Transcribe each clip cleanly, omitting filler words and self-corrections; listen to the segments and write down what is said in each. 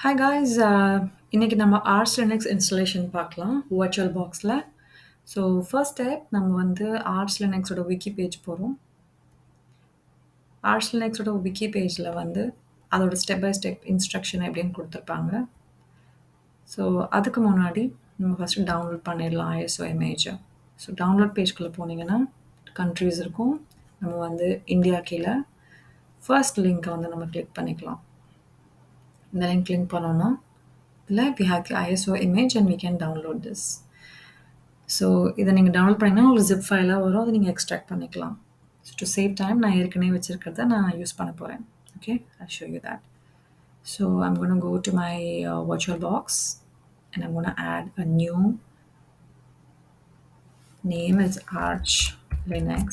Hi guys, இன்னைக்கு நம்ம Archlinux installation பார்க்கலாம் virtual boxல. ஸோ ஃபர்ஸ்ட் ஸ்டெப் நம்ம வந்து Archlinuxோட wiki பேஜ் போகிறோம். Archlinuxோட wiki பேஜில் வந்து அதோட ஸ்டெப் பை ஸ்டெப் இன்ஸ்ட்ரக்ஷன் எப்படின்னு கொடுத்துருப்பாங்க. ஸோ அதுக்கு முன்னாடி நம்ம ஃபஸ்ட்டு டவுன்லோட் பண்ணிடலாம் ஐஎஸ்ஓ இமேஜை. ஸோ டவுன்லோட் பேஜ்குள்ளே போனீங்கன்னா கண்ட்ரீஸ் இருக்கும். நம்ம வந்து இந்தியா கீழே ஃபர்ஸ்ட் லிங்க்கை வந்து நம்ம கிளிக் பண்ணிக்கலாம். இந்த லிங்க் கிளிக் பண்ணோன்னா இதில் we have the ISO image and we can download this. So இதை நீங்கள் டவுன்லோட் பண்ணிங்கன்னா உங்களுக்கு ஜிப் ஃபைலாக வரும். அதை நீங்கள் எக்ஸ்ட்ராக்ட் பண்ணிக்கலாம். ஸோ டு சேவ் டைம் நான் ஏற்கனவே வச்சுருக்கிறத நான் யூஸ் பண்ண போகிறேன். Okay, I'll show you that. So I'm going to go to my virtual box and I'm going to add a new name. It's Archlinux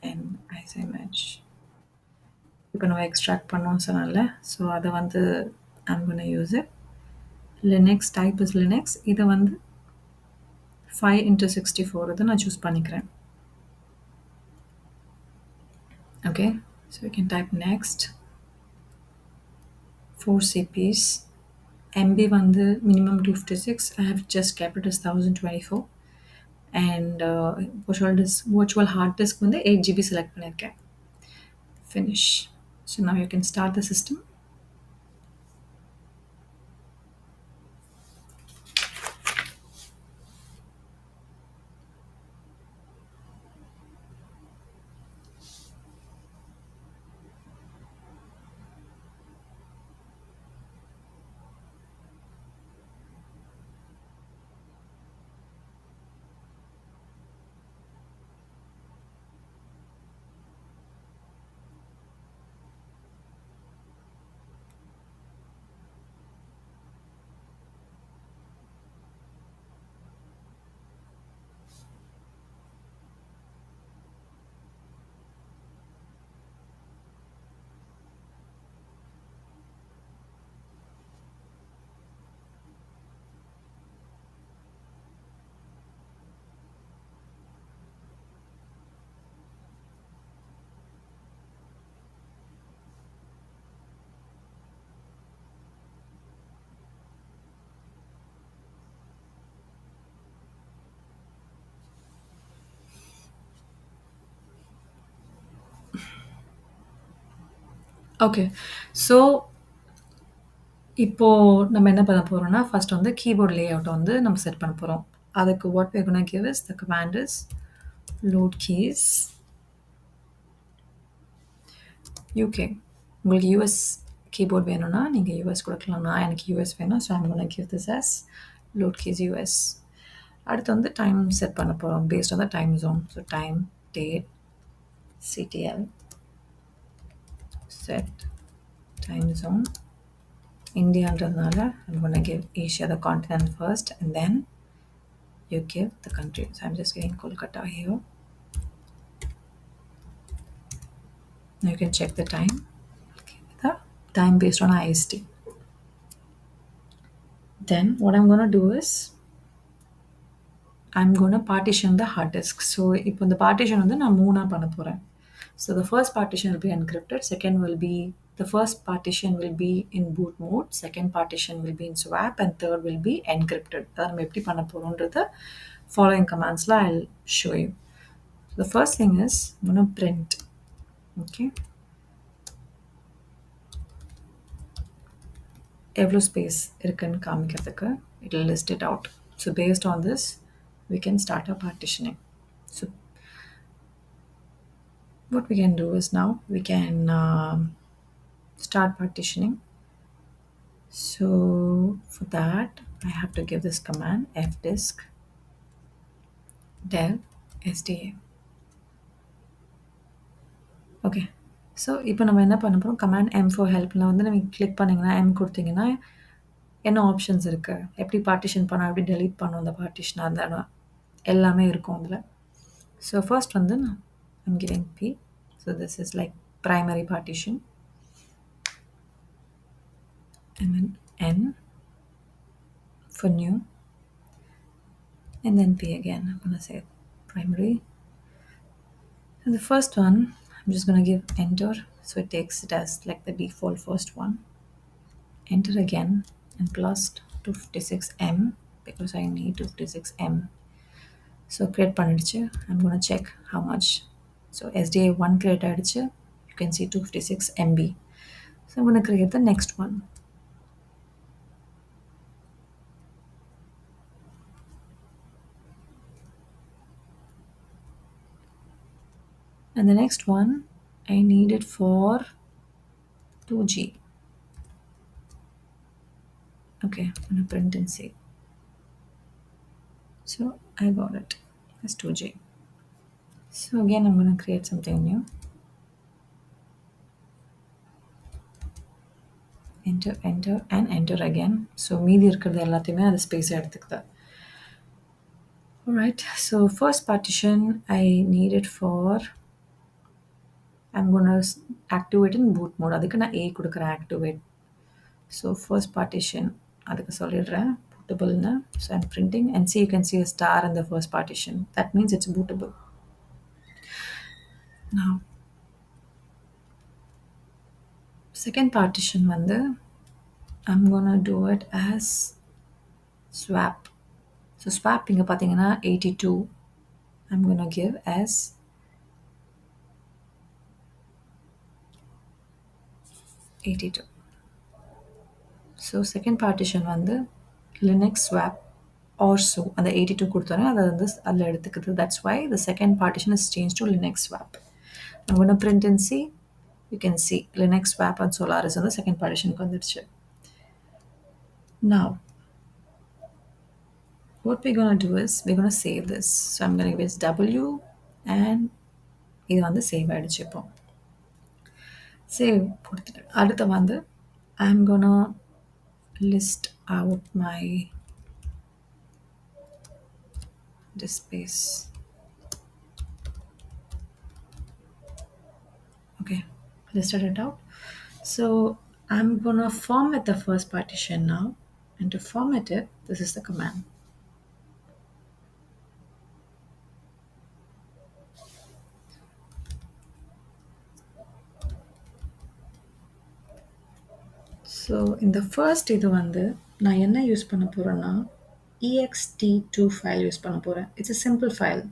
and ISO image. இப்போ நம்ம extract பண்ணோம் சொன்னால, so அதை வந்து I'm going to use it. Linux type is Linux. இதை வந்து 5x64 இதை நான் சூஸ் பண்ணிக்கிறேன். Okay, so we can type next. 4 CPs. MB வந்து minimum 256. I have just kept it as 1024. And virtual hard disk வந்து 8 GB select பண்ணியிருக்கேன். Finish. So now you can start the system. Okay, so இப்போ நம்ம என்ன பண்ண போறோம்னா first வந்து keyboard layout வந்து நம்ம செட் பண்ண போறோம். அதுக்கு what we're going to give is the command is load keys UK. உங்களுக்கு US கீபோர்ட் வேணும்னா நீங்கள் US கொடுக்கலாம். நான் எனக்கு US வேணும். So I'm going to give this as load keys US. அடுத்து வந்து டைம் செட் பண்ண போகிறோம் based on the time zone. So time, date, CTL, set, time zone. இந்தியான்றதுனால I'm going to give Asia the continent first and then you give the country. So I'm just giving Kolkata here. Now you can check the time. Okay, the time based on IST. Then what I'm going to do is I'm going to partition the hard disk. So இப்போ இந்த partition வந்து நான் மூணா பண்ண போறேன். So the first partition will be encrypted. Second will be the first partition will be in boot mode. Second partition will be in swap and third will be encrypted. அதை நம்ம எப்படி பண்ண போறோம்ன்றத following commandsல I'll show you. So the first thing is I'm going to print. Okay. எவ்வளோ space இருக்குன்னு காமிக்கிறதுக்கு it will list it out. So based on this we can start our partitioning. So what we can do is now we can start partitioning. So for that I have to give this command fdisk del sda. Okay, so இப்போ நம்ம என்ன பண்ண போகிறோம், command M4 ஹெல்ப்பில் வந்து நம்ம click பண்ணிங்கன்னா M கொடுத்தீங்கன்னா என்ன ஆப்ஷன்ஸ் இருக்குது, எப்படி பார்ட்டிஷன் பண்ணோம், எப்படி டெலீட் பண்ணோம் அந்த பார்ட்டிஷனாக இருந்தாலும் எல்லாமே இருக்கும் அதில். ஸோ ஃபர்ஸ்ட் வந்து I'm giving P. So this is like primary partition. And then N for new. And then P again. I'm going to say primary. And the first one, I'm just going to give enter. So it takes it as like the default first one. enter again, and plus 256M because I need 256M. So create பண்ணிடுச்சு. I'm going to check how much. So SDA 1 create ஆயிடுச்சு. You can see 256 MB. So I'm going to create the next one. And the next one, I need it for 2G. Okay, I'm going to print and see. So I got it. That's 2G. So again, I'm going to create something new. Enter, enter, and enter again. So மீதி இருக்கிறது எல்லாத்தையுமே அது space எடுத்துக்குது. Alright, so first partition I need it for, I'm going to activate in boot mode. அதுக்கு நான் A கொடுக்குறேன் activate. So first partition அதுக்கு சொல்லிடுறேன் bootable. So I'm printing and see, you can see a star in the first partition. That means it's bootable. Now second partition வந்து I'm gonna do it as swap. So swap இங்க பார்த்தீங்கன்னா 82 I'm gonna give as 82. So second partition வந்து Linux swap or so அந்த 82 கொடுத்தோன்னே அதை வந்து அதில் எடுத்துக்குது. That's why the second partition is changed to Linux swap. I'm going to print and see. You can see Linux swap and Solaris on the second partition வந்துடுச்சு. Now what we're going to do is we're going to save this. So I'm going to give it W and இது வந்து save ஆயிடுச்சு. இப்போ save கொடுத்துட்டு அடுத்து வந்து I'm gonna list out my disk space. Okay, listed it out. So I'm gonna format the first partition now, and to format it, this is the command. So in the first இது வந்து நான் என்ன use பண்ண போறேன்னா ext2 file use பண்ண போறேன். It's a simple file.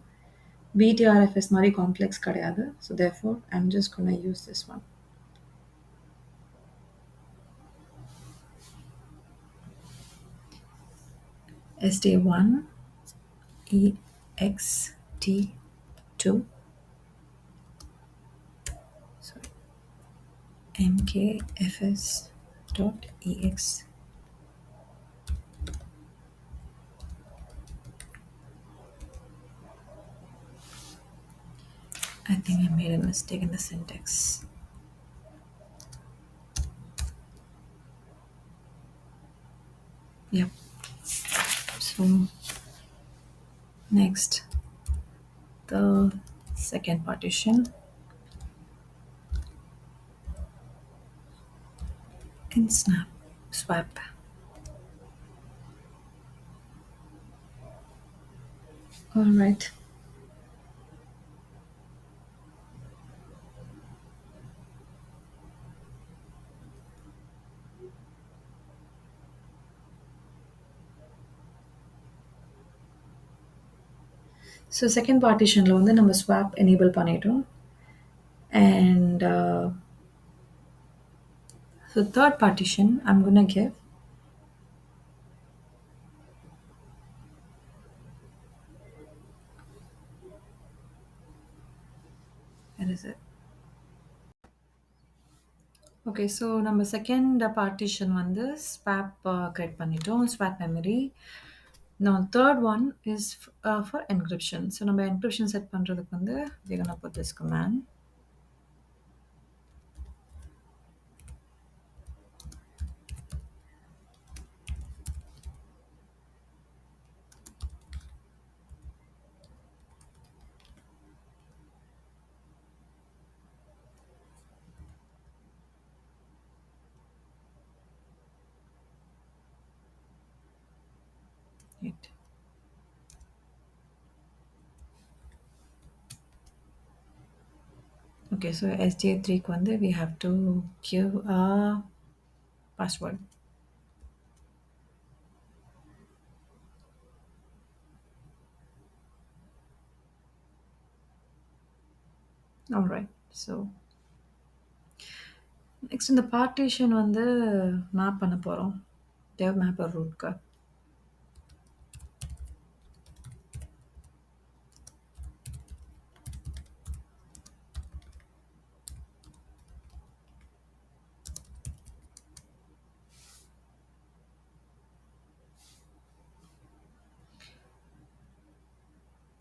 BTRFS மாதிரி complex கிடையாது. So therefore I'm just gonna use this one. sd1 ext2 sorry mkfs.ex. I think I made a mistake in the syntax. Yep. So next, the second partition in swap. All right. So second partitionல வந்து நம்ம swap enable பண்ணிட்டோம். And so third partition I'm gonna give where is it? Okay, so நம்ம second partition வந்து swap create பண்ணிட்டோம், swap memory. Now third one is for encryption. So நம்ம encryption set பண்றதுக்கு வந்து we're gonna put this command. Right. Okay, so SDA3 க்கு வந்து we have to give a password. Alright. So next இந்த partition வந்து map பண்ண போறோம். dev mapper rootக்கு.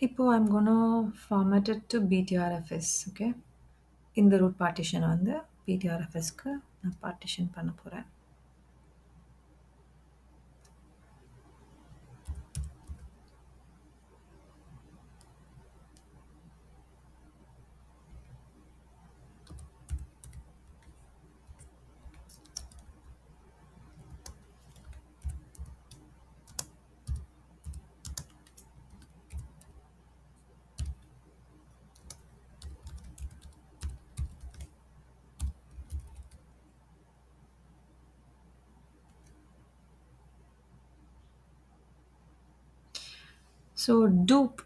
இப்போ I'm gonna format it to BTRFS. Okay. இந்த root partition வந்து BTRFSக்கு நான் பார்ட்டிஷன் பண்ண போறேன். So dupe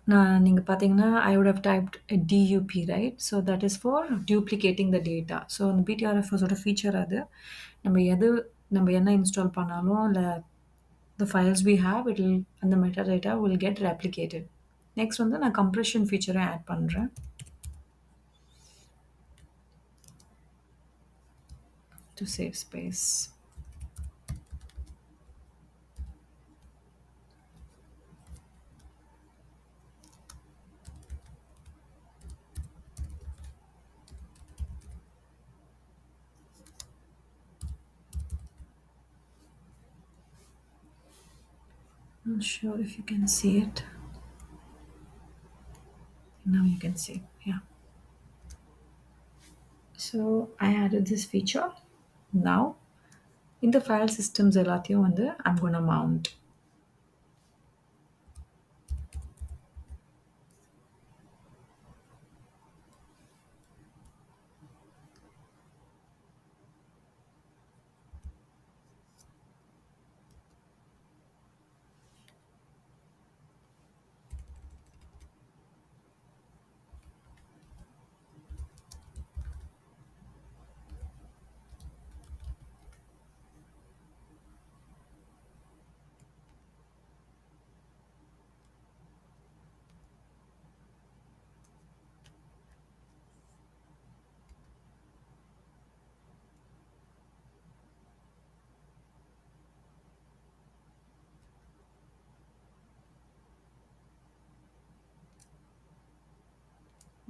நீங்க பார்த்தீங்கன்னா, I would have typed a DUP, right? So that is for duplicating the data. So அந்த BTRFS ஓட ஃபீச்சர் அது. நம்ம என்ன இன்ஸ்டால் பண்ணாலும் இல்ல the files we have it will அந்த metadata will get replicated. Next வந்து நான் கம்ப்ரஷன் ஃபீச்சரை ஆட் பண்றேன். To save space. Not sure if you can see it. Now you can see. Yeah. So I added this feature. Now இந்த file systems எல்லாத்தையும் வந்து I'm gonna mount.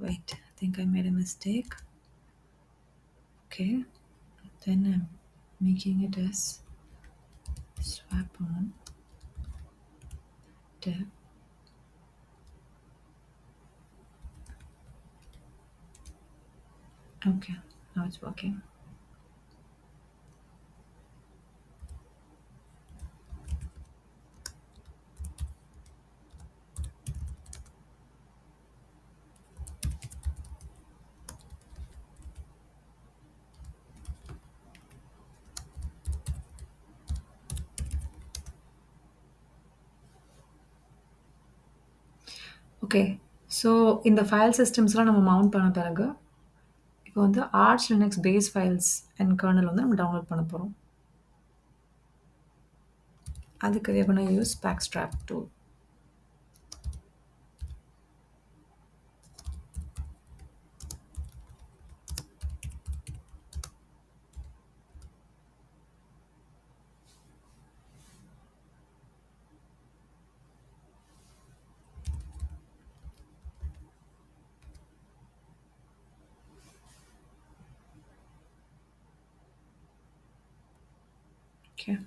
Wait, I think I made a mistake. Okay, then I'm making it as swap on dev. Okay, now it's working. Okay, so இந்த file systems-லாம் நம்ம mount பண்ண பிறகு இப்போ வந்து Archlinux base files and kernel வந்து நம்ம download பண்ண போறோம். அதுக்கு we're gonna use backstrap tool. Okay.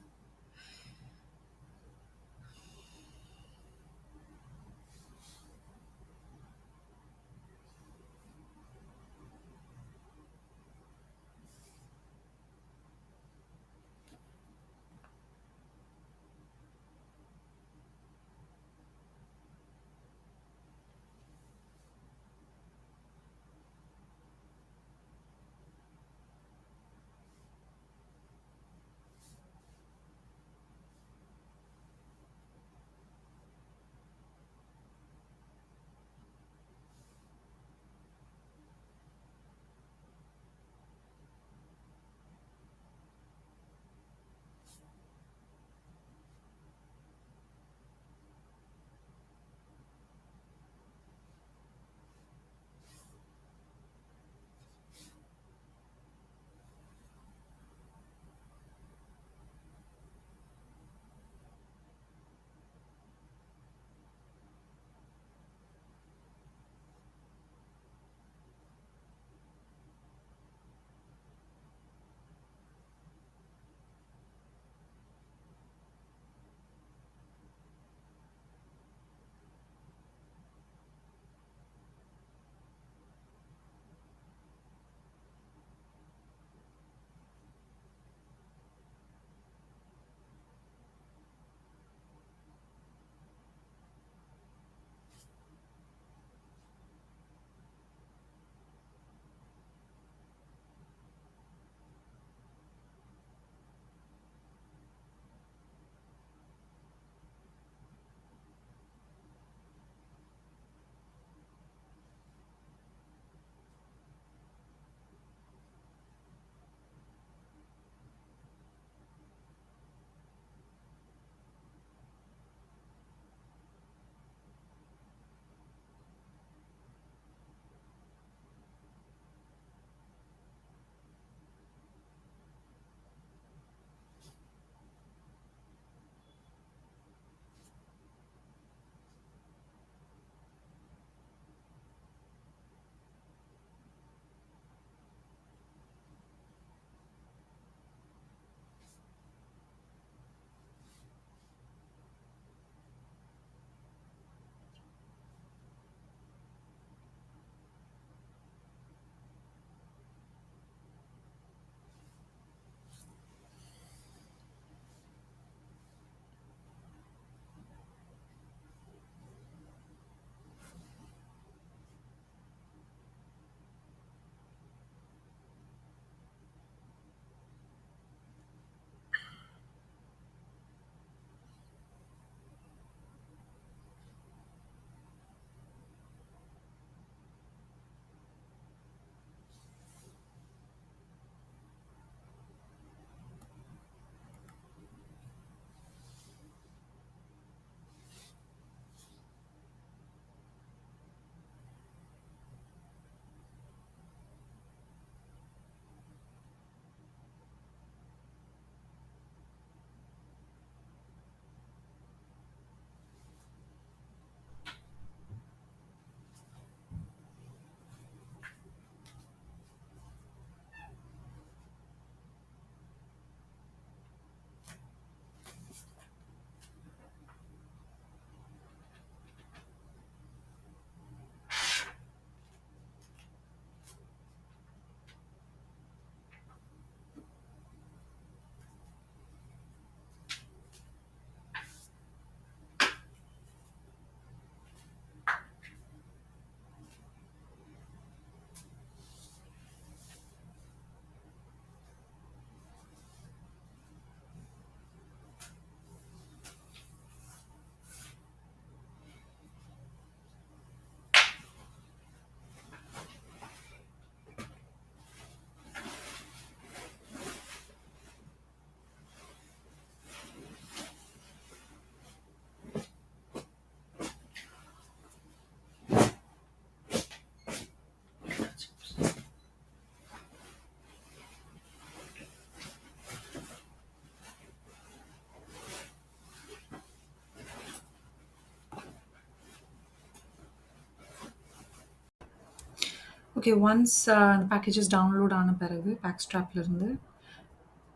Okay, once the package is download ஆன பிறகு backstrapல இருந்து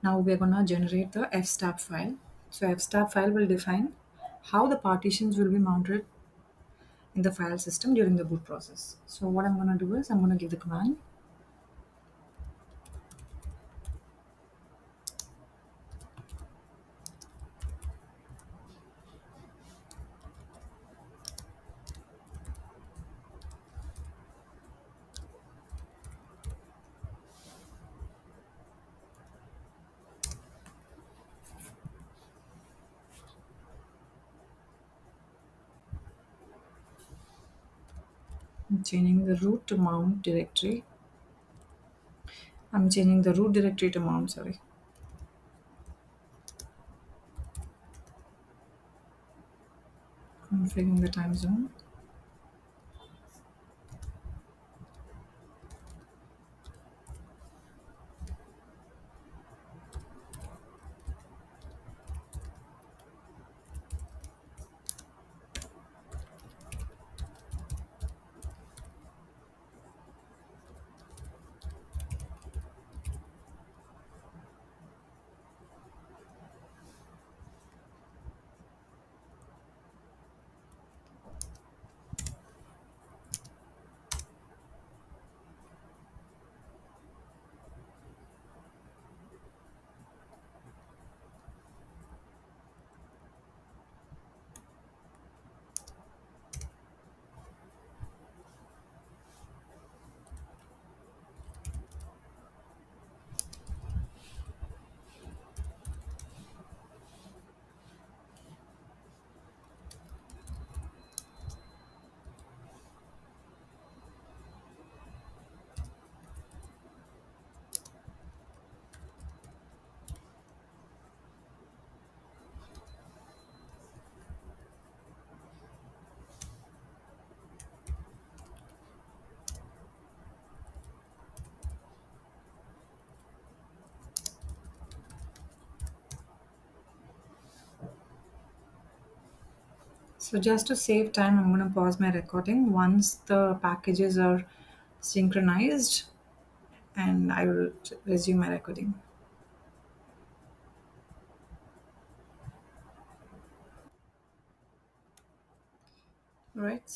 now we're gonna generate the fstab file. So fstab file will define how the partitions will be mounted in the file system during the boot process. So what I'm gonna do is I'm gonna give the command. I'm changing the root to mount directory. I'm changing the root directory to mount, sorry. Configuring the time zone. So just to save time, I'm going to pause my recording once the packages are synchronized and I will resume my recording. All right,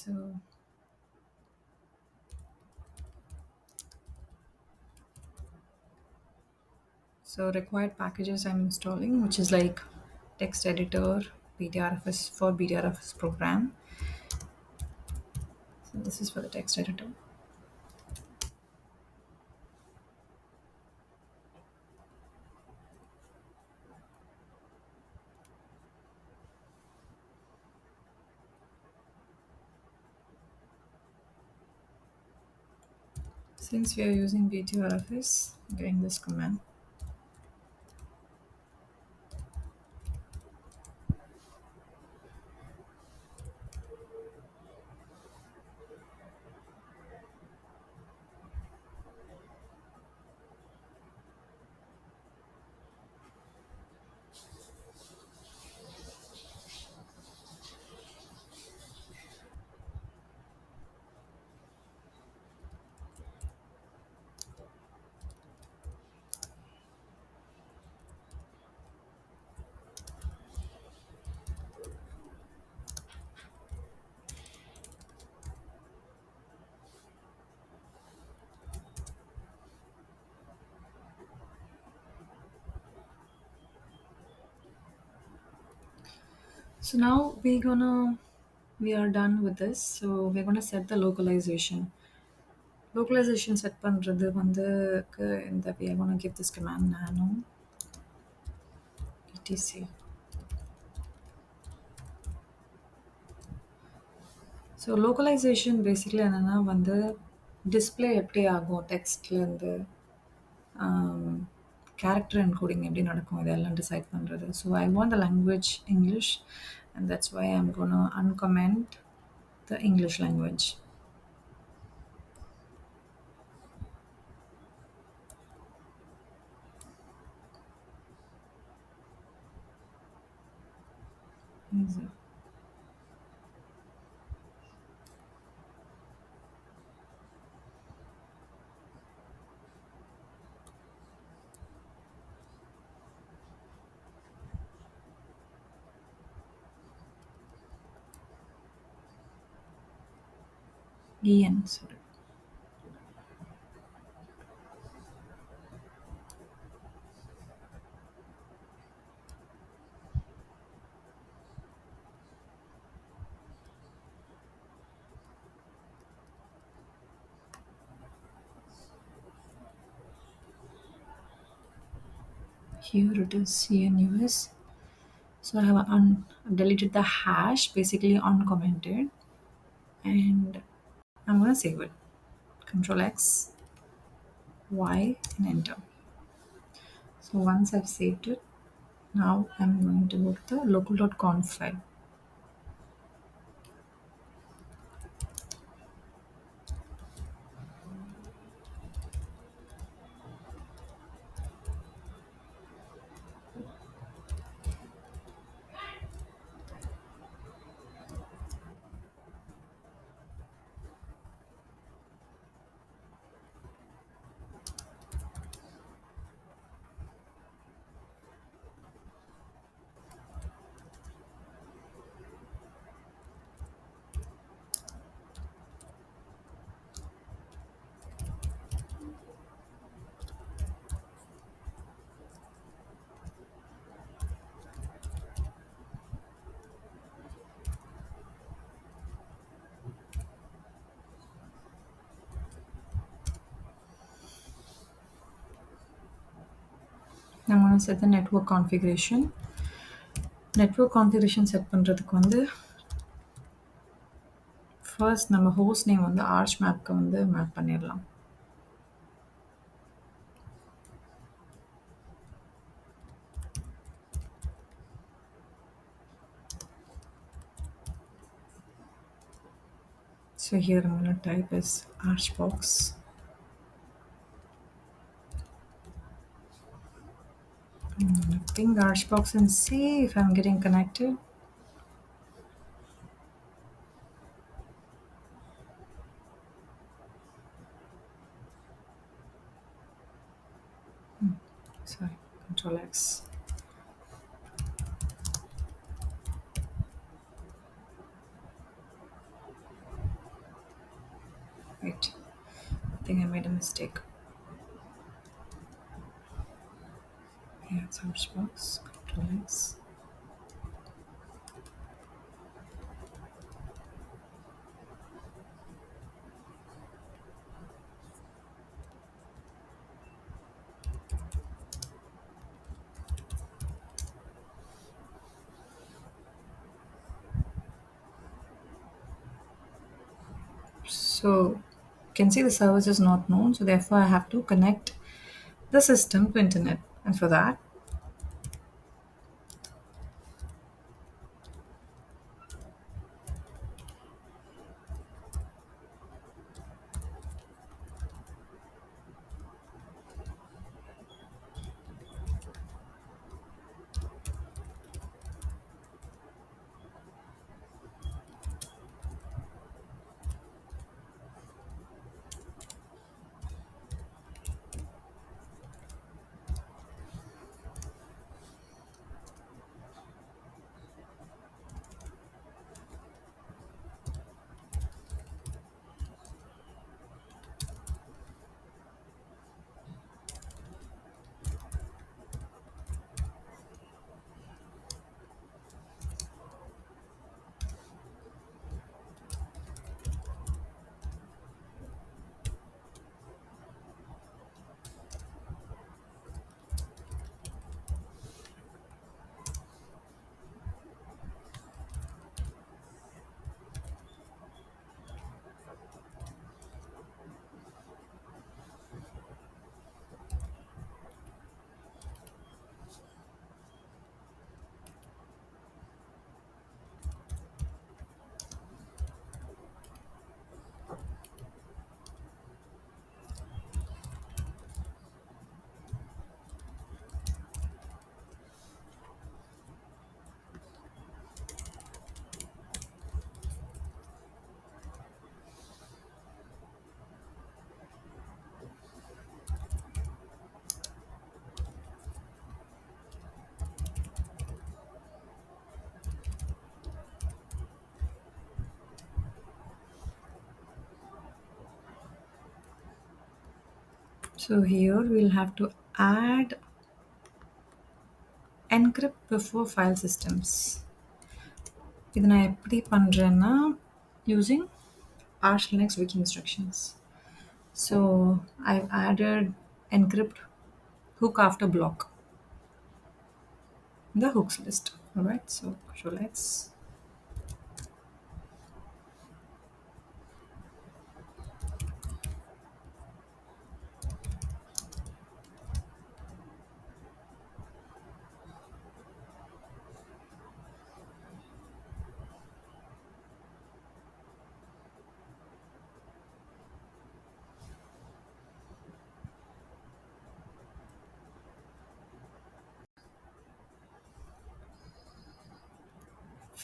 so required packages I'm installing, which is like text editor, BTRFS for BTRFS program. So this is for the text editor. Since we are using BTRFS, I'm giving this command. So now we are done with this. So we're gonna set the localization. Localization set பண்றது வந்து இந்த we are gonna give this command nano etc. So localization basically என்னன்னா வந்து display எப்படி ஆகும் டெக்ஸ்ட்ல இருந்து character encoding எப்படி நடக்கும் இதெல்லாம் டிசைட் பண்ணுறது. So I want the language English and that's why I am gonna uncomment the English language. sorry. Here it is CNUS. So I have deleted the hash, basically uncommented, and I'm gonna save it. Control X, Y, and enter. So once I've saved it, now I'm going to go to the local.conf file. I'm going to set the network configuration. Network configuration set பண்ணுறதுக்கு வந்து first நம்ம host name வந்து arch மேப்க்கு வந்து map பண்ணிடலாம். So here I'm going to type as archbox. I'm going to ping archbox and see if I'm getting connected. Sorry, Control X. Wait, I think I made a mistake. Yeah, it's archbox. Control X. So you can see the service is not known, so therefore I have to connect the system to internet, and for that So here we'll have to add encrypt before file systems. இது நான் எப்படி பண்றேன்னா using Archlinux wiki instructions. So I've added encrypt hook after block in the hooks list. All right, so let's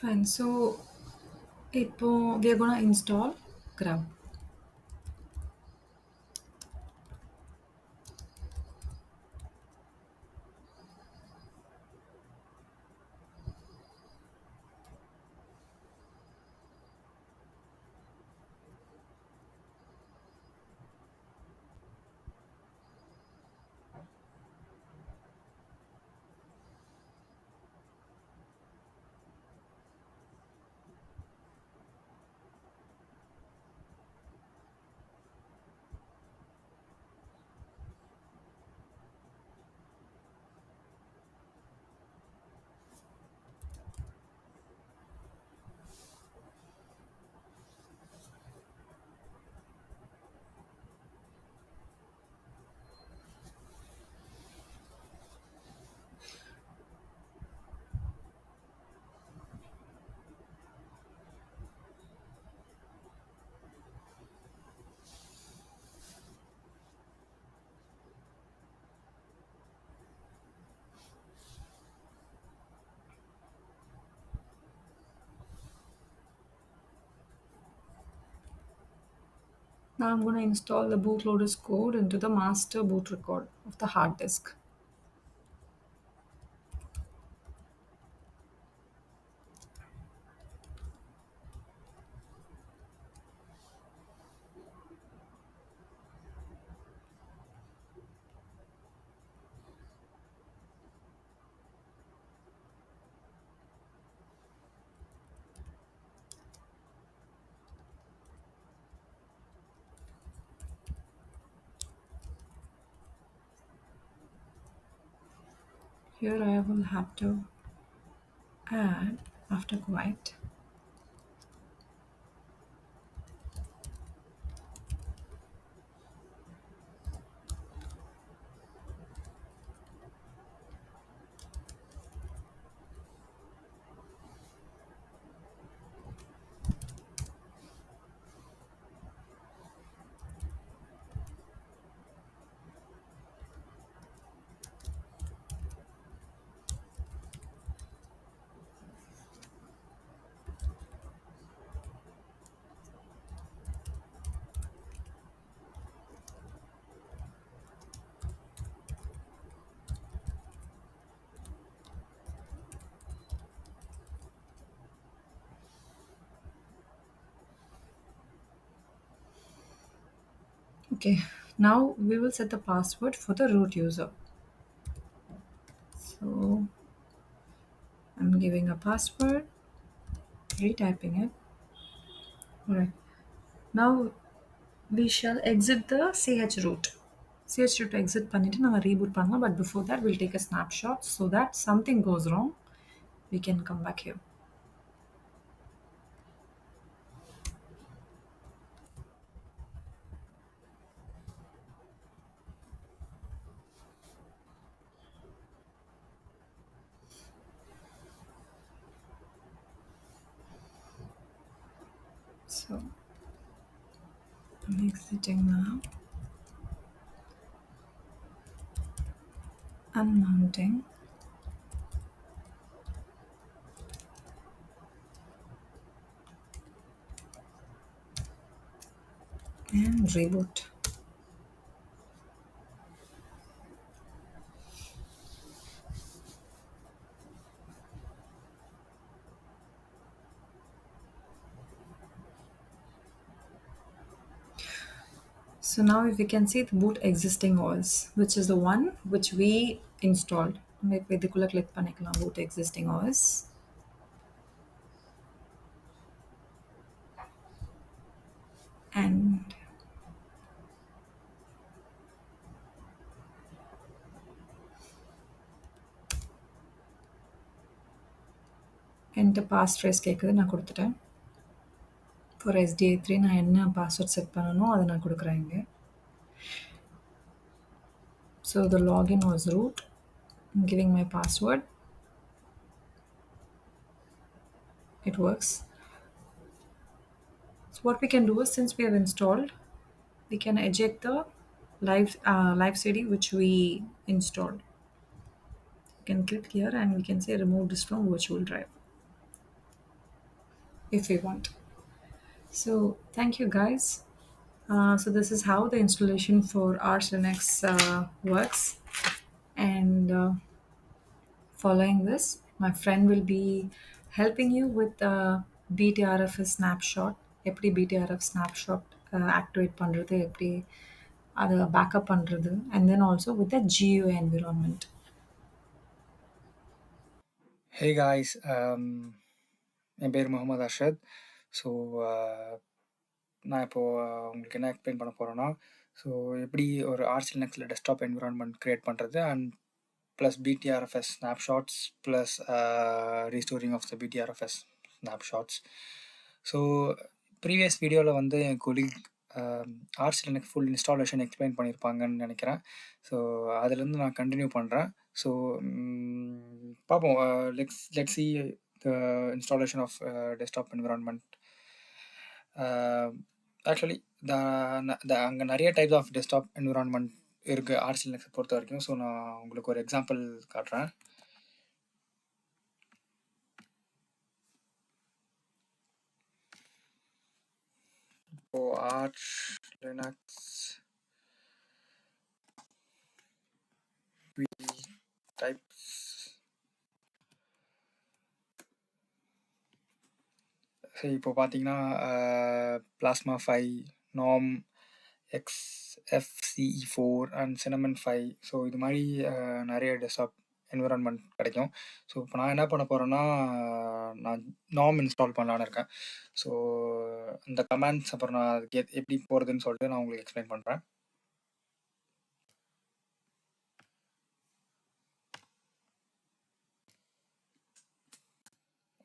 fine. So இப்போ we are gonna install grub. Now I'm going to install the bootloader's code into the master boot record of the hard disk. Here I will have to add after quiet Okay, now we will set the password for the root user. So I'm giving a password, retyping it. Alright, now we shall exit the chroot. chroot exit பண்ணிட்டு நம்ம reboot பண்ணலாம், but before that we'll take a snapshot so that something goes wrong, we can come back here. So I'm exiting now, unmounting, and reboot. So So now if we can see the boot existing OS, which is the one which we installed. இப்போ இதுக்குள்ள click பண்ணிக்கலாம் boot existing OS. And enter passphrase கேக்குது, நான் கொடுத்துட்டேன். For SDA3 நான் என்ன password set பண்ணணும் அதை நான் கொடுக்குறேன் இங்க. So the login was root. I'm giving my password. It works. So what we can do is, since we have installed, we can eject the live CD which we installed. You can click here and we can say remove this from virtual drive if we want. So thank you guys. So this is how the installation for Archlinux works. And following this, my friend will be helping you with the BTRFS snapshot. எப்படி BTRF snapshot activate பண்ணுறது, எப்படி அதை backup பண்ணுறது, and then also with the GUI environment. Hey guys, என் பேர் Mohammed Arshad. So நான் இப்போது உங்களுக்கு என்ன எக்ஸ்பிளைன் பண்ண போகிறேன்னா, ஸோ எப்படி ஒரு ஆர்ச்லினக்ஸில் டெஸ்க்டாப் என்விரான்மெண்ட் க்ரியேட் பண்ணுறது and plus BTRFS snapshots plus restoring of the BTRFS snapshots. So previous வீடியோவில் வந்து என் colleague Arch Linux full installation explain பண்ணியிருப்பாங்கன்னு நினைக்கிறேன். ஸோ அதுலேருந்து நான் கண்டினியூ பண்ணுறேன். ஸோ பார்ப்போம். let's see the installation of desktop environment. Actually அங்கே நிறைய டைப்ஸ் ஆஃப் டெஸ்க்டாப் என்விரான்மெண்ட் இருக்குது ஆர்ச்லினக்ஸை பொறுத்த வரைக்கும். ஸோ நான் உங்களுக்கு ஒரு எக்ஸாம்பிள் காட்டுறேன். இப்போது ஆர்ச்லினக்ஸ் டைப்ஸ் சரி, இப்போ பார்த்தீங்கன்னா plasma 5, norm, XFCE4 and cinnamon 5. So இது மாதிரி நிறைய டெஸ்க்டாப் என்விரான்மெண்ட் கிடைக்கும். ஸோ இப்போ நான் என்ன பண்ண போகிறேன்னா, நான் நார்ம் இன்ஸ்டால் பண்ணலான்னு இருக்கேன். ஸோ இந்த கமாண்ட்ஸ் அப்புறம் நான் அதுக்கு எப்படி போகிறதுன்னு சொல்லிட்டு நான் உங்களுக்கு எக்ஸ்பிளைன் பண்ணுறேன்.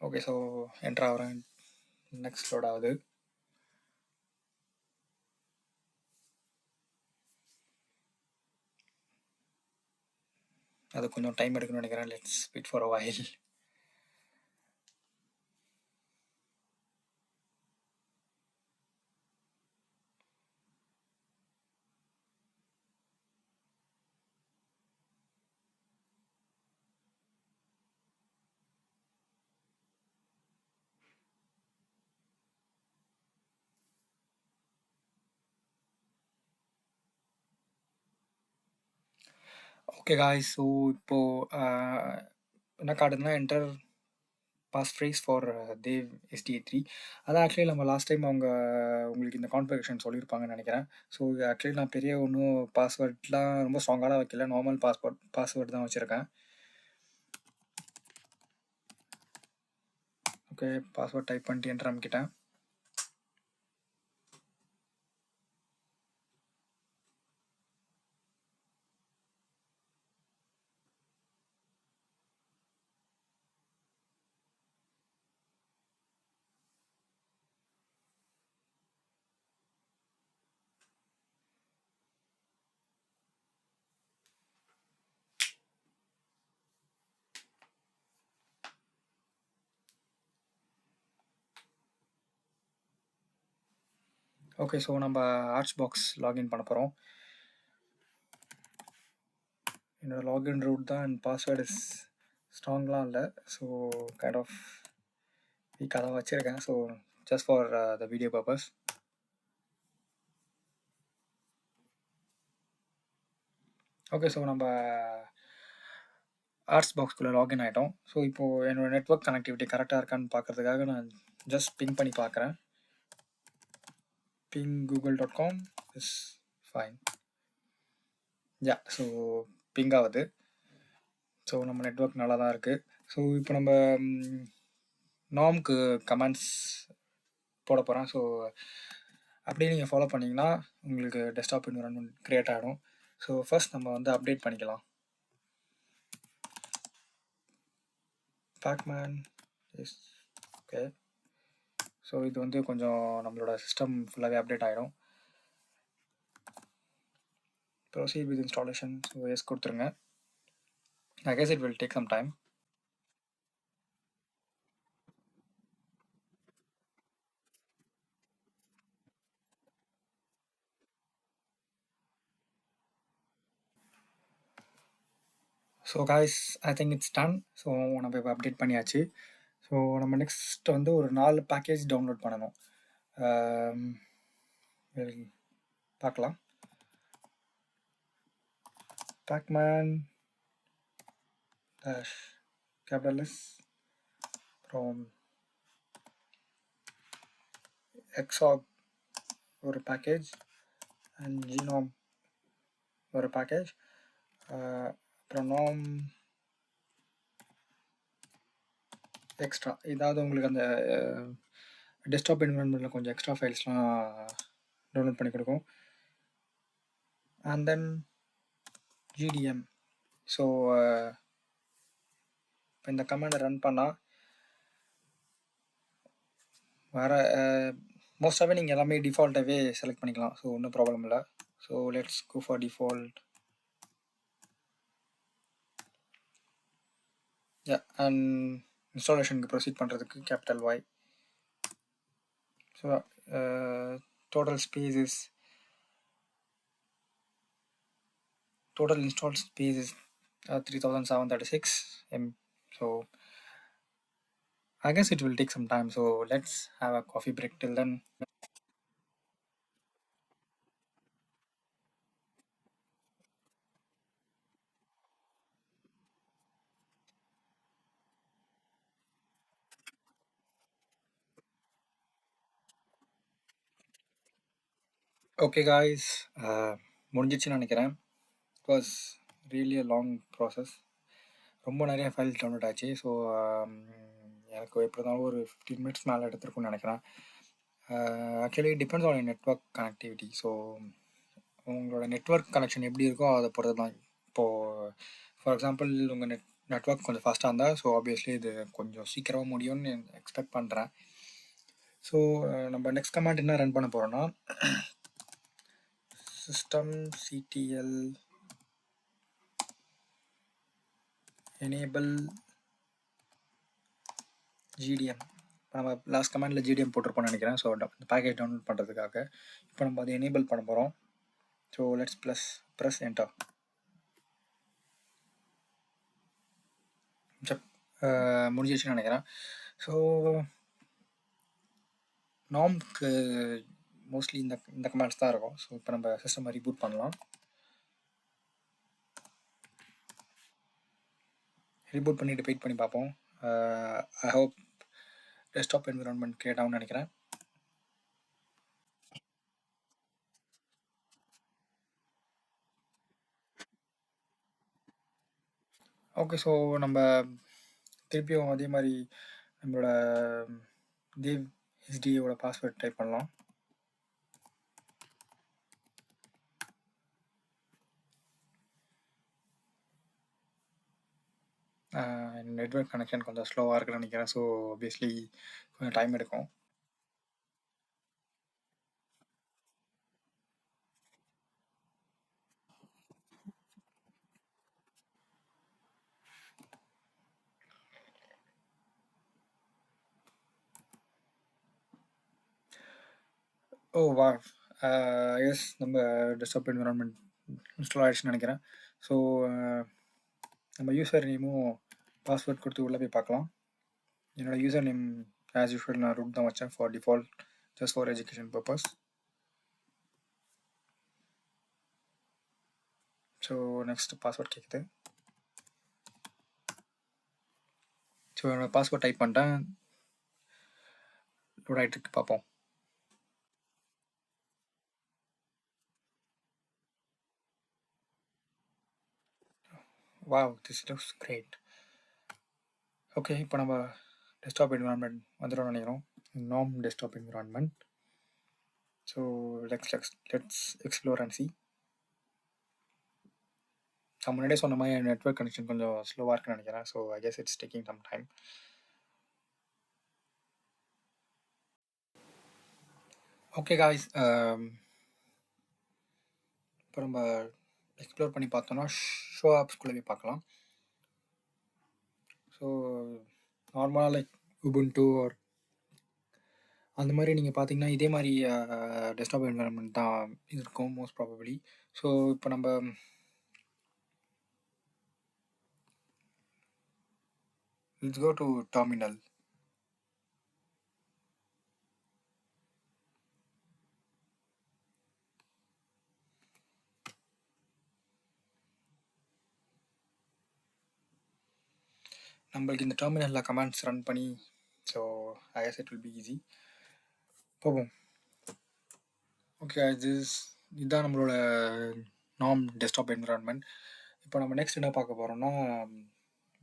ஓகே, ஸோ என்ட்ரு ஆகிறேன். நெக்ஸ்ட் லோட் ஆகுது. அது கொஞ்சம் டைம் எடுக்கணும்னு நினைக்கிறேன். Let's wait for a while. Okay guys, so இப்போது என்ன காட்டுதுன்னா, enter passphrase for dev SDA3. அதான் ஆக்சுவலி நம்ம லாஸ்ட் டைம் உங்களுக்கு இந்த கான்ஃபிகரேஷன் சொல்லியிருப்பாங்கன்னு நினைக்கிறேன். ஸோ ஆக்சுவலி நான் பெரிய ஒன்றும் பாஸ்வேர்ட்லாம் ரொம்ப ஸ்ட்ராங்காக வைக்கல, நார்மல் பாஸ்வேர்டு தான் வச்சுருக்கேன். ஓகே, பாஸ்வேர்ட் டைப் பண்ணிட்டு என்டர் அமைக்கிட்டேன். ஓகே, ஸோ நம்ம ஆர்ச் பாக்ஸ் லாகின் பண்ண போகிறோம். என்னோட லாகின் ரூட் தான் அண்ட் பாஸ்வேர்டு இஸ் ஸ்ட்ராங்லாம் இல்லை. ஸோ கைண்ட் ஆஃப் வீக்காக தான் வச்சுருக்கேன். So just for the video purpose. Okay, so நம்ம ஆர்ட்ஸ் பாக்ஸ்குள்ளே லாகின் ஆகிட்டோம். ஸோ இப்போது என்னோடய நெட்ஒர்க் கனெக்டிவிட்டி கரெக்டாக இருக்கான்னு பார்க்குறதுக்காக நான் ஜஸ்ட் பிங் பண்ணி பார்க்குறேன். ping google.com is fine. Yeah, so ping ஆகுது. ஸோ நம்ம நெட்ஒர்க் நல்லா தான் இருக்குது. ஸோ இப்போ நம்ம நார்முக்கு கமெண்ட்ஸ் போட போகிறேன். ஸோ அப்படியே நீங்கள் ஃபாலோ பண்ணிங்கன்னா உங்களுக்கு டெஸ்க்டாப் என்விரான்மெண்ட் க்ரியேட் ஆகிடும். ஸோ ஃபர்ஸ்ட் நம்ம வந்து அப்டேட் பண்ணிக்கலாம். Pac-Man S, okay. ஸோ இது வந்து கொஞ்சம் நம்மளோட சிஸ்டம் ஃபுல்லாகவே அப்டேட் ஆகிடும். Proceed with installation, so yes கொடுத்துருங்க. I guess it will take some time. So guys, I think it's done. So நம்ம இப்போ அப்டேட் பண்ணியாச்சு. ஸோ நம்ம நெக்ஸ்ட் வந்து ஒரு 4 பேக்கேஜ் டவுன்லோட் பண்ணணும். பார்க்கலாம். பேக்மேன் டேஷ் கேபிட்டலிஸ், அப்புறம் எக்ஸாக் ஒரு பேக்கேஜ், அண்ட் ஜீனோம் ஒரு பேக்கேஜ், அப்புறம் நோம் எக்ஸ்ட்ரா. ஏதாவது உங்களுக்கு அந்த டெஸ்க்டாப் என்விரான்மெண்ட்டில் கொஞ்சம் எக்ஸ்ட்ரா ஃபைல்ஸ்லாம் டவுன்லோட் பண்ணி கொடுக்கும். And then GDM. ஸோ இப்போ இந்த கமாண்டை ரன் பண்ணால் வர மோஸ்ட்டாகவே நீங்கள் எல்லாமே டிஃபால்ட்டாகவே செலக்ட் பண்ணிக்கலாம். ஸோ ஒன்றும் ப்ராப்ளம் இல்லை. So let's go for default. And இன்ஸ்டாலேஷனுக்கு ப்ரொசீட் பண்ணுறதுக்கு $Y. ஸோ total space is total installed space is 3736 M. So I guess it will take some time. So let's have a coffee break till then. Okay guys, முடிஞ்சிச்சுன்னு நினைக்கிறேன். It was really a long process. ரொம்ப நிறைய files download ஆச்சு. So எனக்கு எப்படி இருந்தாலும் ஒரு 15 minutes மேலே எடுத்துருக்குன்னு நினைக்கிறேன். Actually depends on network connectivity. So உங்களோட நெட்ஒர்க் கனெக்ஷன் எப்படி இருக்கோ அதை பொறுத்து தான். இப்போது ஃபார் எக்ஸாம்பிள் உங்கள் நெட்ஒர்க் கொஞ்சம் ஃபாஸ்ட்டாக இருந்தால் ஸோ ஆப்வியஸ்லி இது கொஞ்சம் சீக்கிரமாக முடியும்னு எக்ஸ்பெக்ட் பண்ணுறேன். ஸோ நம்ம நெக்ஸ்ட் கமாண்ட் என்ன ரன் பண்ண போகிறோன்னா systemctl enable GDM. நம்ம லாஸ்ட் கமாண்டில் GDM போட்டிருப்போம்னு நினைக்கிறேன். ஸோ இந்த பேக்கேஜ் டவுன்லோட் பண்ணுறதுக்காக இப்போ நம்ம அதை எனேபிள் பண்ண போகிறோம். So let's press enter. முடிஞ்சிச்சுன்னு நினைக்கிறேன். ஸோ நார்முக்கு மோஸ்ட்லி இந்த கமாண்ட்ஸ் தான் இருக்கும். ஸோ இப்போ நம்ம சிஸ்டம் ரீபூட் பண்ணலாம். ரீபூட் பண்ணிவிட்டு வெயிட் பண்ணி பார்ப்போம். I hope desktop environment create ஆகும்னு நினைக்கிறேன். ஓகே, ஸோ நம்ம திருப்பியும் அதே மாதிரி நம்மளோட தேவ் ஹெச்டியோட பாஸ்வேர்ட் டைப் பண்ணலாம். நெட்ஒர்க் கனெக்ஷன் கொஞ்சம் ஸ்லோவாக இருக்குன்னு நினைக்கிறேன். ஸோ ஆப்வியஸ்லி கொஞ்சம் டைம் எடுக்கும். ஓ வா, எஸ், நம்ம டெஸ்க்டாப் என்விரான்மெண்ட் இன்ஸ்டால் ஆகிடுச்சுன்னு நினைக்கிறேன். ஸோ நம்ம யூசர் நேமும் பாஸ்வேர்ட் கொடுத்து உள்ளே போய் பார்க்கலாம். என்னோடய யூசர் நேம் ஆஸ் யூஷுவல் நான் ரூட் தான் வச்சேன் for default, just for education purpose. So next password கேட்குது. ஸோ என்னோடய பாஸ்வேர்ட் டைப் பண்ணிட்டேன். லோட் ஆகிட்டு பார்ப்போம். Wow, this looks great. Okay, இப்போ நம்ம டெஸ்க்டாப் என்விரான்மெண்ட் வந்துடும் நினைக்கிறோம். நாம் desktop environment. So let's explore and see. நான் முன்னாடியே சொன்ன மாதிரி நெட்வொர்க் கனெக்ஷன் கொஞ்சம் ஸ்லோவாக இருக்குன்னு நினைக்கிறேன். So I guess it's taking some time. Okay guys, இப்போ நம்ம எக்ஸ்ப்ளோர் பண்ணி பார்த்தோன்னா ஷோ ஆப்ஸ்குள்ளே போய் பார்க்கலாம். ஸோ நார்மலாக லைக் உபுண்டு ஆர் அந்த மாதிரி நீங்கள் பார்த்தீங்கன்னா இதே மாதிரி டெஸ்க்டாப் என்விரான்மெண்ட் தான் இருக்கும் மோஸ்ட் ப்ராபபிளி. ஸோ இப்போ நம்ம let's go to terminal. நம்மளுக்கு இந்த டெர்மினலில் கமாண்ட்ஸ் ரன் பண்ணி, so I guess it will be easy. போவோம். ஓகே, இதுதான் நம்மளோட நாம் டெஸ்க்டாப் என்விரான்மெண்ட். இப்போ நம்ம நெக்ஸ்ட் என்ன பார்க்க போகிறோம்னா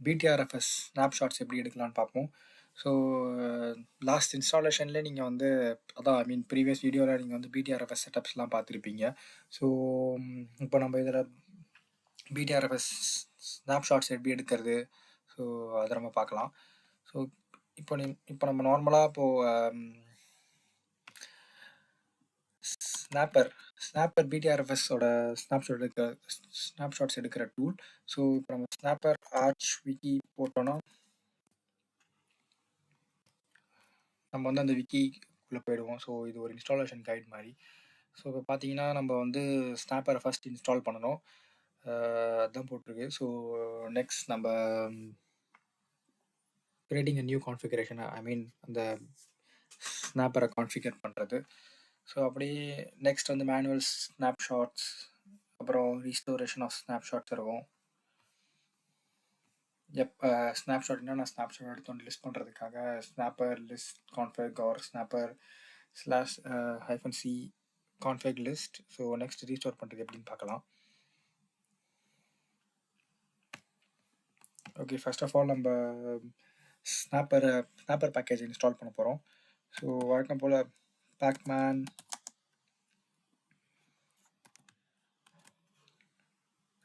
BTRFS ஸ்னாப்ஷாட்ஸ் எப்படி எடுக்கலான்னு பார்ப்போம். ஸோ லாஸ்ட் இன்ஸ்டாலேஷனில் நீங்கள் வந்து அதான் ஐ மீன் ப்ரீவியஸ் வீடியோவில் நீங்கள் வந்து BTRFS செட்டப்ஸ்லாம் பார்த்துருப்பீங்க. ஸோ இப்போ நம்ம இதில் BTRFS ஸ்னாப்ஷாட்ஸ் எப்படி எடுக்கிறது, ஸோ அதை நம்ம பார்க்கலாம். ஸோ இப்போ நம்ம நார்மலாக இப்போது ஸ்னாப்பர் BTRFSோட ஸ்னாப்ஷாட்ஸ் எடுக்கிற டூல். ஸோ இப்போ நம்ம ஸ்னாப்பர் ஆர்ச் விக்கி போட்டோன்னா நம்ம வந்து அந்த விக்கிக்குள்ளே போயிடுவோம். ஸோ இது ஒரு இன்ஸ்டாலேஷன் கைட் மாதிரி. ஸோ இப்போ பார்த்தீங்கன்னா நம்ம வந்து ஸ்னாப்பரை ஃபஸ்ட் இன்ஸ்டால் பண்ணணும், அதுதான் போட்டிருக்கு. ஸோ நெக்ஸ்ட் நம்ம creating a new configuration, I mean அந்த ஸ்னாப்பரை கான்ஃபிகர் பண்ணுறது. ஸோ அப்படியே நெக்ஸ்ட் வந்து மேனுவல் ஸ்னாப்ஷாட்ஸ், அப்புறம் ரீஸ்டோரேஷன் ஆஃப் ஸ்னாப்ஷாட்ஸ் இருக்கும். ஸ்னாப்ஷாட் என்னென்ன ஸ்னாப்ஷாட் எடுத்தோன்னு லிஸ்ட் பண்ணுறதுக்காக snapper list config or snapper /-c config list. So next restore பண்ணுறது எப்படின்னு பார்க்கலாம். ஓகே, ஃபர்ஸ்ட் ஆஃப் ஆல் நம்ம ஸ்னாப்பர் பேக்கேஜ் இன்ஸ்டால் பண்ண போகிறோம். ஸோ வழக்கம் போல் pacman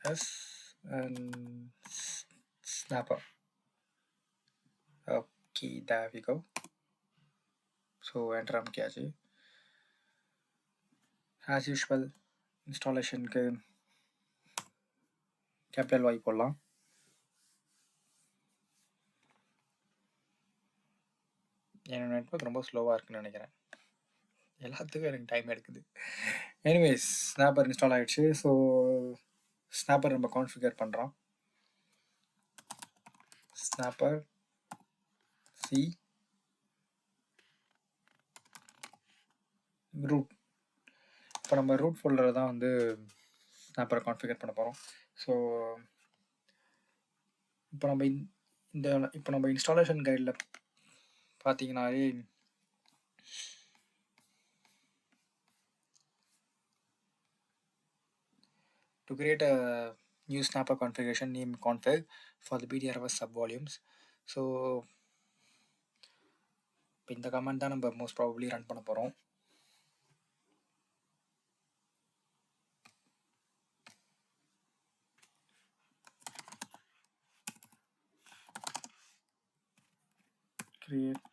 s and snapper. Okay, there we go. So enter அமைக்காச்சு. As usual இன்ஸ்டாலேஷனுக்கு capital வாய் போடலாம். என்னோட நெட்வொர்க் ரொம்ப ஸ்லோவாக இருக்குன்னு நினைக்கிறேன், எல்லாத்துக்கும் எனக்கு டைம் எடுக்குது. எனிவேஸ், ஸ்னாப்பர் இன்ஸ்டால் ஆகிடுச்சு. ஸோ ஸ்னாப்பர் நம்ம கான்ஃபிகர் பண்ணுறோம். Snapper C root. இப்போ நம்ம ரூட் ஃபோல்டரில் தான் வந்து ஸ்னாப்பரை கான்ஃபிகர் பண்ண போகிறோம். ஸோ இப்போ நம்ம இன்ஸ்டாலேஷன் கைடில் பார்த்தீங்கன்னாலே to create a new snapper configuration, name config for the BTRFS subvolumes. So இப்போ இந்த கமெண்ட் தான் நம்ம மோஸ்ட் ப்ராபப்ளி ரன் பண்ண போகிறோம். create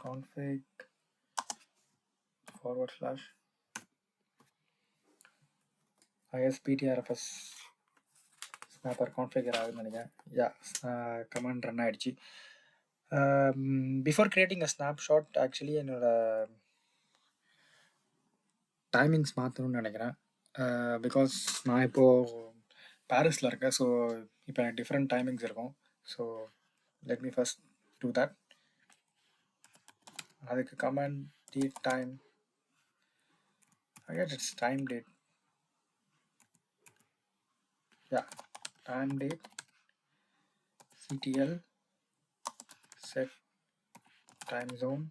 config /BTRFS snapper configure ஆகுதுன்னு நினைக்கிறேன். கமாண்ட் ரன் ஆகிடுச்சு. Before creating a snapshot actually என்னோட டைமிங்ஸ் மாற்றணும்னு நினைக்கிறேன். பிகாஸ் நான் இப்போது பாரிஸில் இருக்கேன். ஸோ இப்போ எனக்கு டிஃப்ரெண்ட் டைமிங்ஸ் இருக்கும். So let me first do that. அதுக்கு command date time, I guess it's time date. Time date CTL set time zone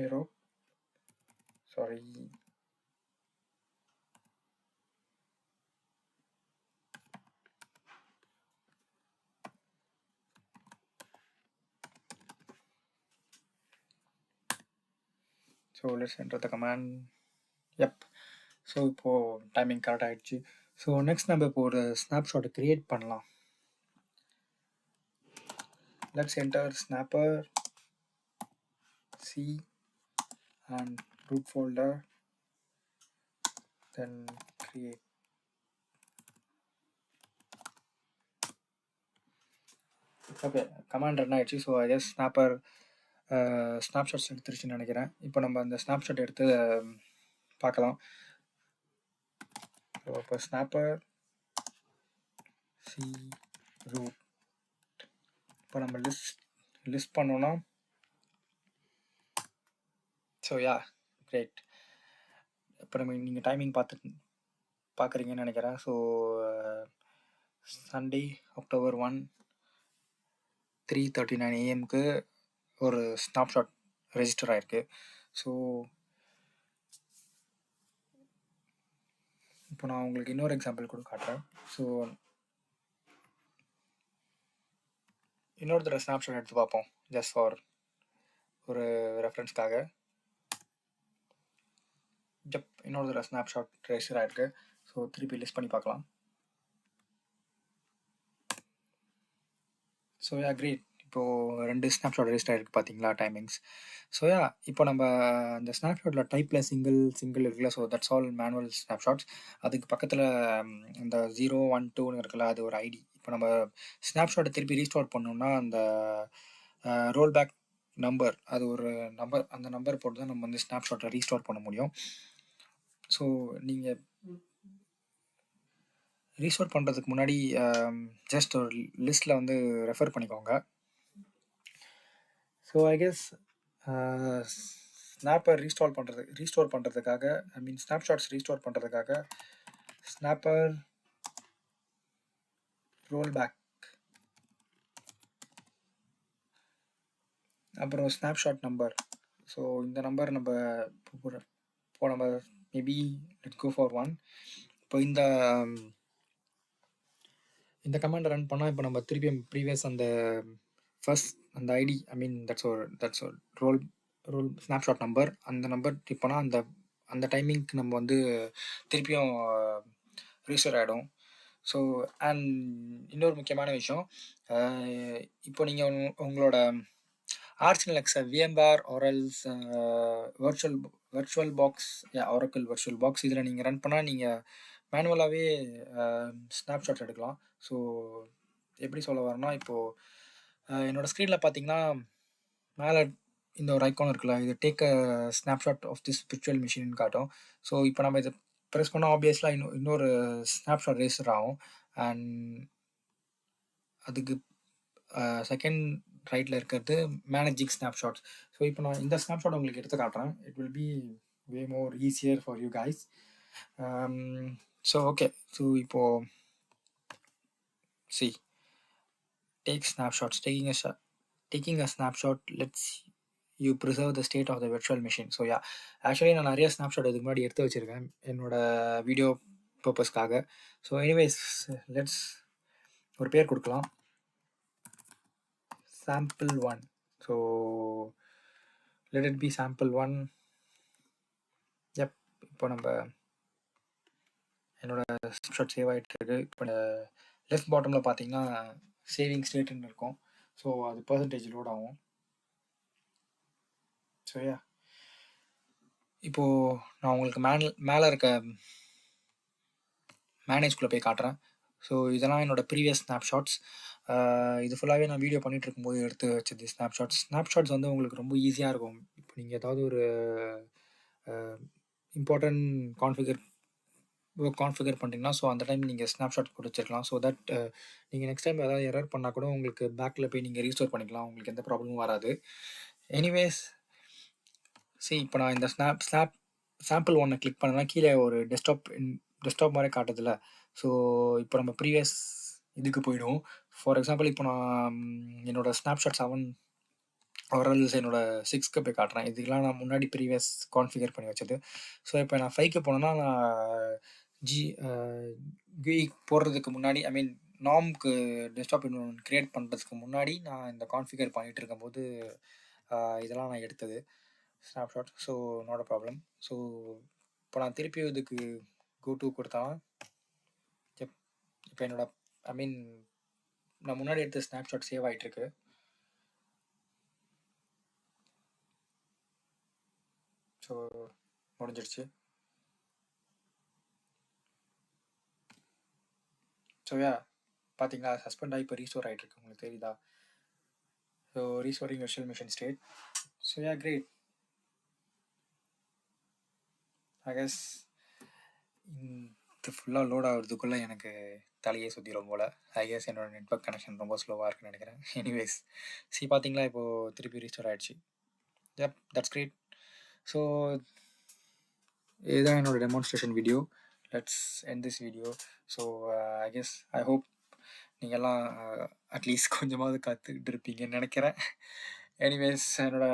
Europe sorry. So let's enter the command. எப். So இப்போது timing correct ஆகிடுச்சு. So next நம்ம இப்போ ஒரு ஸ்னாப்ஷாட்டை create பண்ணலாம். Let's enter snapper C and root folder, then create. Okay, command run ஆகிடுச்சு. So I guess snapper snapshots எடுத்துருச்சுன்னு நினைக்கிறேன். இப்போ நம்ம அந்த ஸ்னாப்ஷாட் எடுத்து பார்க்கலாம். ஸோ இப்போ ஸ்னாப்பர் C root. இப்போ நம்ம லிஸ்ட் பண்ணோன்னா, ஸோ யா கிரேட். இப்போ நம்ம நீங்கள் டைமிங் பார்க்குறீங்கன்னு நினைக்கிறேன். ஸோ சண்டே October 1 3:39 AM ஒரு ஸ்னாப்ஷாட் ரெஜிஸ்டர் ஆகிருக்கு. ஸோ இப்போ நான் உங்களுக்கு இன்னொரு எக்ஸாம்பிள் கூட காட்டுறேன். ஸோ இன்னொரு தடவை ஸ்னாப்ஷாட் எடுத்து பார்ப்போம், ஜஸ்ட் ஃபார் ஒரு ரெஃபரன்ஸ்க்காக. இன்னொரு தடவை ஸ்னாப்ஷாட் ரெஜிஸ்டர் ஆகிருக்கு. ஸோ திருப்பி லிஸ்ட் பண்ணி பார்க்கலாம். So yeah great. இப்போது 2 ஸ்னாப்ஷாட் ரெஜிஸ்டர் ஆகிருக்கு பார்த்தீங்களா டைமிங்ஸ். ஸோ யா இப்போ நம்ம அந்த ஸ்னாப்ஷாட்டில் டைப்பில் சிங்கிள் இருக்குல்ல. So that's all manual snapshots. அதுக்கு பக்கத்தில் இந்த 0 1 2ன்னு இருக்குல்ல, அது ஒரு ஐடி. இப்போ நம்ம ஸ்னாப்ஷாட்டை திருப்பி ரீஸ்டோர் பண்ணோம்னா அந்த ரோல் பேக் நம்பர், அது ஒரு நம்பர், அந்த நம்பர் போட்டு தான் நம்ம வந்து ஸ்னாப்ஷாட்டை ரீஸ்டோர் பண்ண முடியும். ஸோ நீங்கள் ரீஸ்டோர் பண்ணுறதுக்கு முன்னாடி ஜஸ்ட் ஒரு லிஸ்ட்டில் வந்து ரெஃபர் பண்ணிக்கோங்க. So I guess snapper restore பண்ணுறதுக்காக, ஐ மீன் ஸ்னாப்ஷாட்ஸ் ரீஸ்டோர் பண்ணுறதுக்காக ஸ்னாப்பர் ரோல் பேக், அப்புறம் ஸ்னாப்ஷாட் நம்பர். ஸோ இந்த நம்பர் நம்ம இப்போ நம்ம மேபி லெட்ஸ் கோ ஃபார் 1. இப்போ இந்த கமாண்டை ரன் பண்ணால் இப்போ நம்ம திருப்பியும் ப்ரீவியஸ் அந்த ஃபர்ஸ்ட் அந்த ID, I mean that's roll snapshot number, அந்த நம்பர் இப்போனா அந்த டைமிங்க்கு நம்ம வந்து திருப்பியும் ரீஸ்டோர் ஆகிடும். ஸோ அண்ட் இன்னொரு முக்கியமான விஷயம், இப்போ நீங்கள் உங்களோட Archlinux VMware ஆரல்ஸ் virtual box, Oracle virtual box, இதில் நீங்கள் ரன் பண்ணால் நீங்கள் மேனுவலாகவே ஸ்னாப்ஷாட் எடுக்கலாம். ஸோ எப்படி சொல்ல வரேன்னா, இப்போது என்னோடய ஸ்க்ரீனில் பார்த்தீங்கன்னா மேலே இந்த ஒரு ஐக்கான் இருக்குல்ல, இது take a snapshot of this virtual மிஷின்னு காட்டும். ஸோ இப்போ நம்ம இதை ப்ரெஸ் பண்ணால் ஆப்வியஸ்லாக இன்னொரு ஸ்னாப்ஷாட் ரெஜிஸ்டர் ஆகும். அண்ட் அதுக்கு செகண்ட் ரைட்டில் இருக்கிறது மேனேஜிங் ஸ்னாப்ஷாட்ஸ். ஸோ இப்போ நான் இந்த ஸ்னாப்ஷாட் உங்களுக்கு எடுத்து காட்டுறேன். It will be way more easier for you guys. So okay, so இப்போது take snapshots. Taking a snapshot lets you preserve the state of the virtual machine. So yeah actually நான் நிறைய snapshot இதுக்கு முன்னாடி எடுத்து வச்சுருக்கேன் என்னோட வீடியோ பர்பஸ்க்காக. So anyways let's ஒரு பேர் கொடுக்கலாம், sample 1. So let it be sample 1. இப்போ நம்ம என்னோட ஸ்னாப்ஷாட் சேவ் ஆகிட்டு இருக்கு. இப்போ லெஃப்ட் பாட்டமில் பார்த்தீங்கன்னா சேவிங் ஸ்டேட்டுன்னு இருக்கும். ஸோ அது பர்சன்டேஜ் லோட் ஆகும். ஸோ யா இப்போது நான் உங்களுக்கு மேலே இருக்க மேனேஜ்குள்ளே போய் காட்டுறேன். ஸோ இதெல்லாம் என்னோடய ப்ரீவியஸ் ஸ்னாப்ஷாட்ஸ். இது ஃபுல்லாகவே நான் வீடியோ பண்ணிகிட்டு இருக்கும்போது எடுத்து வச்சது ஸ்னாப்ஷாட்ஸ் வந்து உங்களுக்கு ரொம்ப ஈஸியாக இருக்கும். இப்போ நீங்கள் ஏதாவது ஒரு இம்பார்ட்டன்ட் கான்ஃபிகர் பண்ணிட்டீங்கன்னா, ஸோ அந்த டைம் நீங்கள் ஸ்னாப்ஷாட் போட்டு வச்சுருக்கலாம். ஸோ தட் நீங்கள் நெக்ஸ்ட் டைம் ஏதாவது எரர் பண்ணால் கூட உங்களுக்கு பேக்கில் போய் நீங்கள் ரீஸ்டோர் பண்ணிக்கலாம், உங்களுக்கு எந்த ப்ராப்ளமும் வராது. எனிவேஸ் இப்போ நான் இந்த சாம்பிள் 1 கிளிக் பண்ணேன்னா கீழே ஒரு டெஸ்க்டாப் மாதிரி காட்டுதில்ல. ஸோ இப்போ நம்ம ப்ரீவியஸ் இதுக்கு போயிடும். ஃபார் எக்ஸாம்பிள் இப்போ நான் என்னோடய ஸ்னாப்ஷாட் 7 ஆர்எல்ஸ் என்னோட 6க்கு போய் காட்டுறேன். இதுக்கெல்லாம் நான் முன்னாடி ப்ரீவியஸ் கான்ஃபிகர் பண்ணி வச்சது. ஸோ இப்போ நான் 5க்கு போனேன்னா நான் ஜி GUI போடுறதுக்கு முன்னாடி ஐ மீன் நார்ம்க்கு டெஸ்க்டாப் என்விரான்மென்ட் கிரியேட் பண்ணுறதுக்கு முன்னாடி நான் இந்த கான்ஃபிகர் பண்ணிகிட்டு இருக்கும்போது இதெல்லாம் நான் எடுத்தது snapshot. So not a problem. So இப்போ நான் திருப்பி இதுக்கு கோ டு கொடுத்தா இப்போ என்னோட ஐ மீன் நான் முன்னாடி எடுத்த ஸ்னாப்ஷாட் சேவ் ஆகிட்டுருக்கு. ஸோ முடிஞ்சிடுச்சு. ஸோ பார்த்தீங்களா சஸ்பெண்ட் ஆகி இப்போ ரீஸ்டோர் ஆகிட்டுருக்கு, உங்களுக்கு தெரியுதா? So restoring virtual machine state. So great. I guess இது ஃபுல்லாக லோட் ஆகிறதுக்குள்ளே எனக்கு தலையே சுற்றிடும் போல். ஐ கெஸ் என்னோடய நெட்வொர்க் கனெக்ஷன் ரொம்ப ஸ்லோவாக இருக்குன்னு நினைக்கிறேன். எனிவேஸ் பார்த்தீங்களா இப்போது திருப்பி ரீஸ்டோர் ஆகிடுச்சு. That's great. ஸோ இதுதான் என்னோட demonstration video. Let's end this video. So I guess I hope நீங்கள்லாம் அட்லீஸ்ட் கொஞ்சமாவது கற்றுக்கிட்டு இருப்பீங்கன்னு நினைக்கிறேன். எனிவேஸ் என்னோட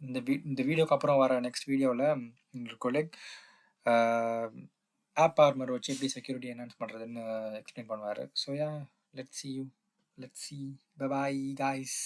இந்த வீடியோக்கு அப்புறம் வர நெக்ஸ்ட் வீடியோவில் எங்களுக்கு கொலெக் ஆப் ஆர்மர் வச்சு எப்படி செக்யூரிட்டி என்ஹான்ஸ் பண்ணுறதுன்னு எக்ஸ்பிளைன் பண்ணுவார். So let's see. By guys.